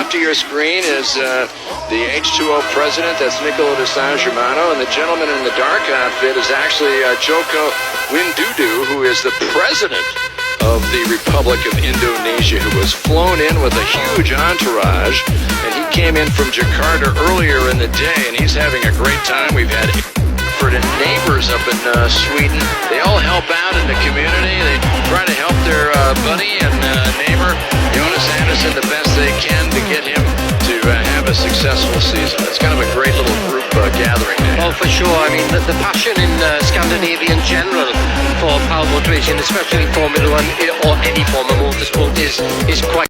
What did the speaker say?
up to your screen is the H2O president, that's Nicola de San Germano, and the gentleman in the dark outfit is actually Joko Widodo, who is the president of the Republic of Indonesia, who was flown in with a huge entourage, and he came in from Jakarta earlier in the day, and he's having a great time. We've had and neighbors up in Sweden. They all help out in the community. They try to help their buddy and neighbor, Jonas Anderson, the best they can to get him to have a successful season. It's kind of a great little group gathering there. Oh, for sure. I mean, the passion in Scandinavia in general for power motor racing, especially Formula One or any form of motorsport, is quite